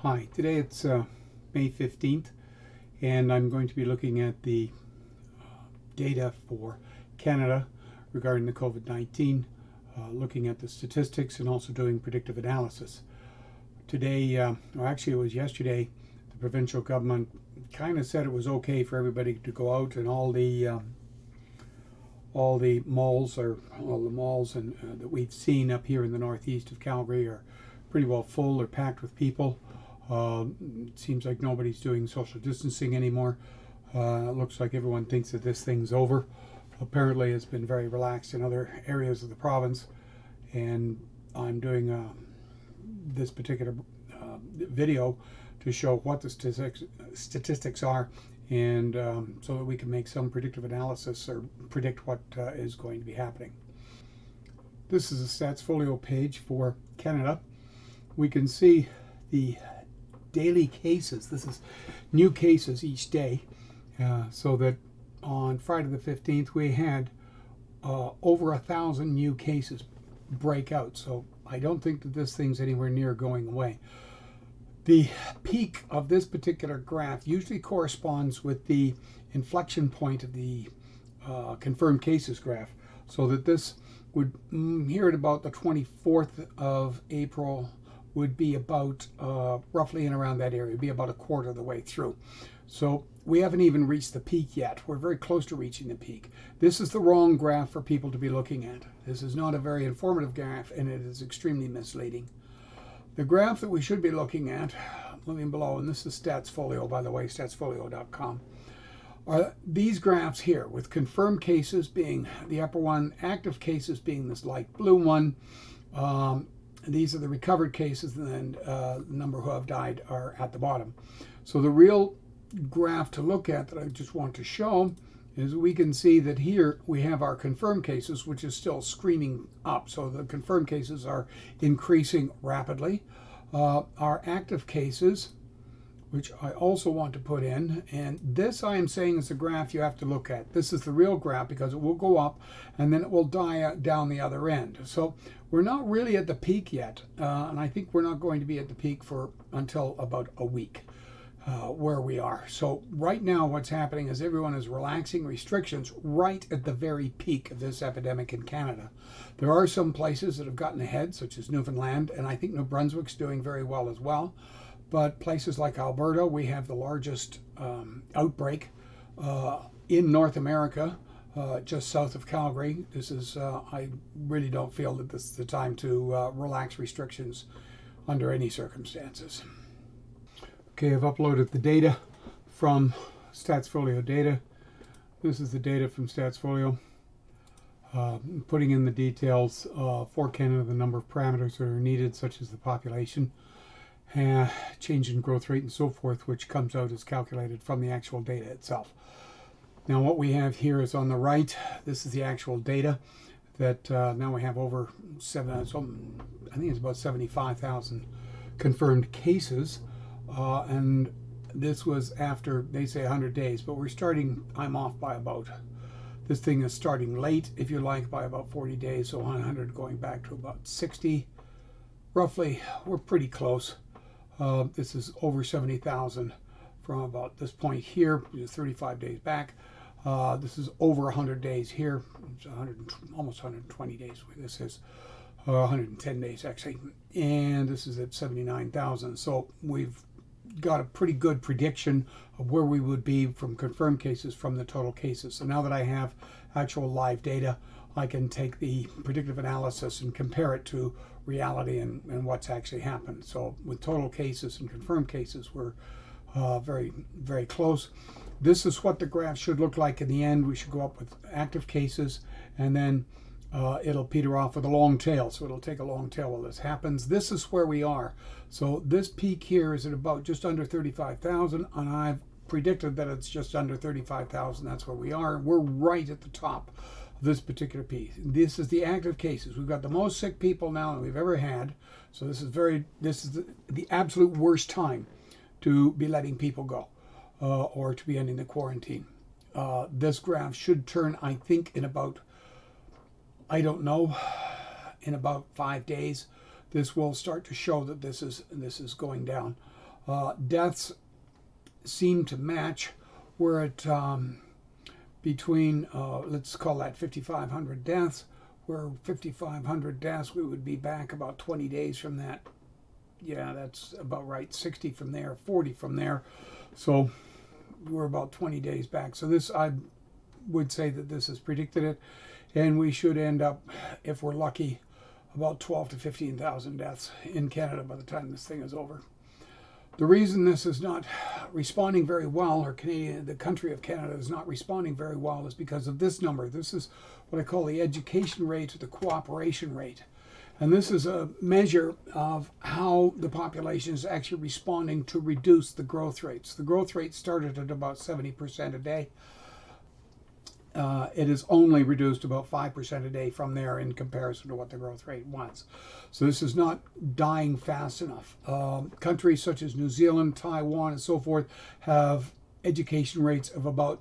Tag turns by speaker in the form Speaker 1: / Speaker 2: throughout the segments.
Speaker 1: Hi, today it's May 15th, and I'm going to be looking at the data for Canada regarding the COVID-19, looking at the statistics and also doing predictive analysis. Today, or actually it was yesterday, the provincial government kind of said it was okay for everybody to go out, and all the malls and that we've seen up here in the northeast of Calgary are pretty well full or packed with people. It seems like nobody's doing social distancing anymore. It looks like everyone thinks that this thing's over. Apparently it's been very relaxed in other areas of the province, and I'm doing this particular video to show what the statistics are, and so that we can make some predictive analysis or predict what is going to be happening. This is a stats folio page for Canada. We can see the daily cases. This is new cases each day, so that on Friday the 15th we had over 1,000 new cases break out. So I don't think that this thing's anywhere near going away. The peak of this particular graph usually corresponds with the inflection point of the confirmed cases graph, so that this would here at about the 24th of April would be about roughly in around that area. It'd be about a quarter of the way through. So we haven't even reached the peak yet. We're very close to reaching the peak. This is the wrong graph for people to be looking at. This is not a very informative graph, and it is extremely misleading. The graph that we should be looking at, looking below, and this is Stats Folio, by the way, statsfolio.com, are these graphs here, with confirmed cases being the upper one, active cases being this light blue one. These are the recovered cases, and then the number who have died are at the bottom. So the real graph to look at that I just want to show is we can see that here we have our confirmed cases, which is still screaming up. So the confirmed cases are increasing rapidly. Our active cases, which I also want to put in, and this I am saying is the graph you have to look at. This is the real graph because it will go up and then it will die down the other end. So we're not really at the peak yet, and I think we're not going to be at the peak for until about a week where we are. So right now what's happening is everyone is relaxing restrictions right at the very peak of this epidemic in Canada. There are some places that have gotten ahead, such as Newfoundland, and I think New Brunswick's doing very well as well. But places like Alberta, we have the largest outbreak in North America, just south of Calgary. This is, I really don't feel that this is the time to relax restrictions under any circumstances. Okay, I've uploaded the data from StatsFolio data. This is the data from StatsFolio. Putting in the details for Canada, the number of parameters that are needed, such as the population, change in growth rate and so forth, which comes out as calculated from the actual data itself. Now what we have here is on the right, this is the actual data that now we have over I think it's about 75,000 confirmed cases, and this was after, they say 100 days, but we're starting, I'm off by about, this thing is starting late, if you like, by about 40 days, so 100 going back to about 60. Roughly, we're pretty close. This is over 70,000 from about this point here, 35 days back. This is over 100 days here. It's almost 120 days. This is 110 days actually, and this is at 79,000. So we've got a pretty good prediction of where we would be from confirmed cases from the total cases. So now that I have actual live data, I can take the predictive analysis and compare it to reality and what's actually happened. So with total cases and confirmed cases, we're very, very close. This is what the graph should look like in the end. We should go up with active cases, and then it'll peter off with a long tail. So it'll take a long tail while this happens. This is where we are. So this peak here is at about just under 35,000, and I've predicted that it's just under 35,000. That's where we are. We're right at the top of this particular piece. This is the active cases. We've got the most sick people now that we've ever had. So this is the absolute worst time to be letting people go or to be ending the quarantine. This graph should turn, I think, in about, I don't know, in about 5 days. This will start to show that this is going down. Deaths seem to match. We're at between, let's call that 5,500 deaths. We're 5,500 deaths. We would be back about 20 days from that. Yeah, that's about right. 60 from there, 40 from there. So we're about 20 days back. So this, I would say that this has predicted it. And we should end up, if we're lucky, about 12 to 15,000 deaths in Canada by the time this thing is over. The reason this is not responding very well, or the country of Canada is not responding very well, is because of this number. This is what I call the education rate or the cooperation rate. And this is a measure of how the population is actually responding to reduce the growth rates. The growth rate started at about 70% a day. It is only reduced about 5% a day from there in comparison to what the growth rate was. So this is not dying fast enough. Countries such as New Zealand, Taiwan, and so forth have education rates of about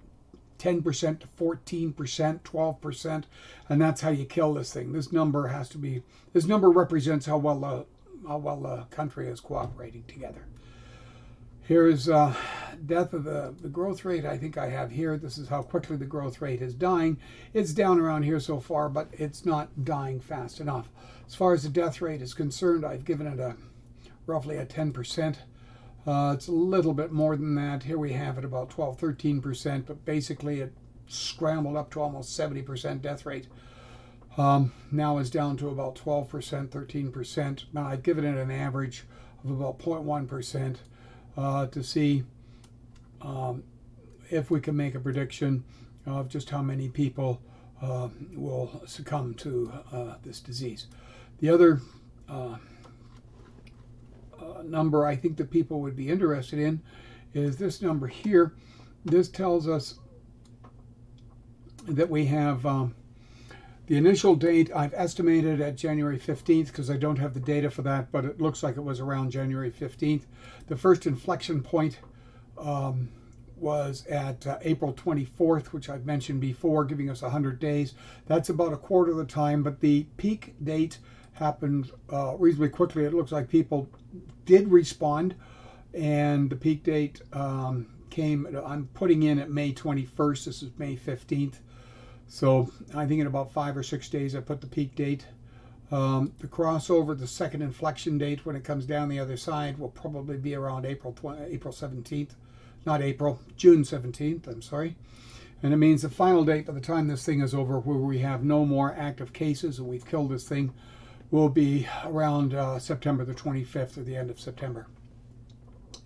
Speaker 1: 10% to 14%, 12%, and that's how you kill this thing. This number represents how well the country is cooperating together. Here's death of the growth rate. I think I have here. This is how quickly the growth rate is dying. It's down around here so far, but it's not dying fast enough. As far as the death rate is concerned, I've given it roughly a 10%. It's a little bit more than that. Here we have it about 12, 13%, but basically it scrambled up to almost 70% death rate. Now it's down to about 12%, 13%. Now I've given it an average of about 0.1%. To see if we can make a prediction of just how many people will succumb to this disease. The other number I think that people would be interested in is this number here. This tells us that we have the initial date I've estimated at January 15th because I don't have the data for that, but it looks like it was around January 15th. The first inflection point was at April 24th, which I've mentioned before, giving us 100 days. That's about a quarter of the time, but the peak date happened reasonably quickly. It looks like people did respond, and the peak date came, I'm putting in at May 21st. This is May 15th. So I think in about 5 or 6 days I put the peak date. The crossover, the second inflection date when it comes down the other side will probably be around April 17th. Not April, June 17th, I'm sorry. And it means the final date by the time this thing is over where we have no more active cases and we've killed this thing will be around September the 25th or the end of September.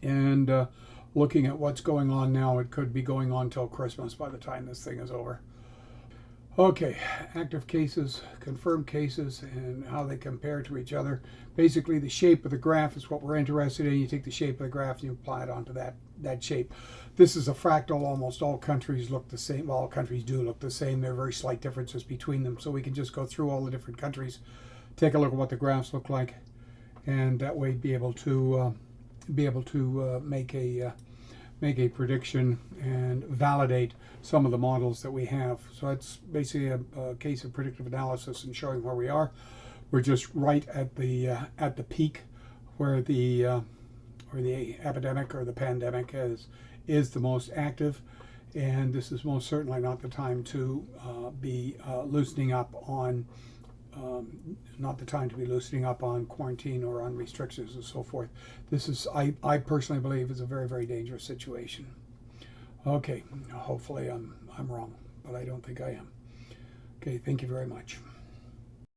Speaker 1: And looking at what's going on now, it could be going on till Christmas by the time this thing is over. Okay, active cases, confirmed cases, and how they compare to each other. Basically, the shape of the graph is what we're interested in. You take the shape of the graph and you apply it onto that shape. This is a fractal. Almost all countries look the same. Well, all countries do look the same. There are very slight differences between them. So we can just go through all the different countries, take a look at what the graphs look like, and that way be able to make a prediction and validate some of the models that we have. So it's basically a case of predictive analysis and showing where we are. We're just right at the peak where the epidemic or the pandemic is the most active, and this is most certainly not the time to be loosening up on quarantine or on restrictions and so forth. This is, I personally believe, is a very, very dangerous situation. Okay, hopefully I'm wrong, but I don't think I am. Okay, thank you very much.